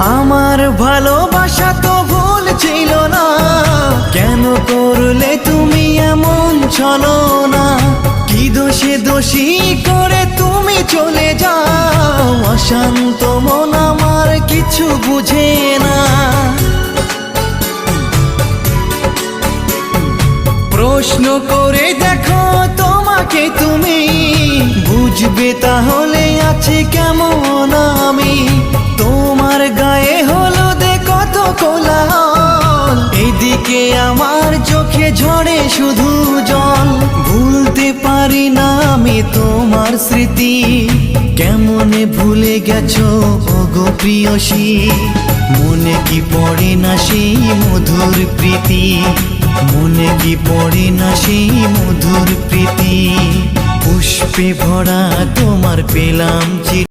আমার ভালোবাসা তো ভুল ছিল না, কেন করলে তুমি এমন ছলনা? কি দোষে দোষী করে তুমি চলে যাও? অশান্ত মন আমার কিছু বুঝে না। প্রশ্ন করে দেখো তোমাকে তুমি, বুঝবে তাহলে আছে কেমন আমি। তোমার গায়ে হলুদে কত কোলাহল, এদিকে আমার চোখে ঝরে শুধু জল। ভুলতে পারি না আমি তোমার স্মৃতি, কেমনে ভুলে গেছো ওগো প্রিয়সী। মনে কি পড়ে না সেই মধুর প্রীতি, মনে কি পড়ে না সেই মধুর প্রীতি। পুষ্পে ভরা তোমার পেলাম চিঠি।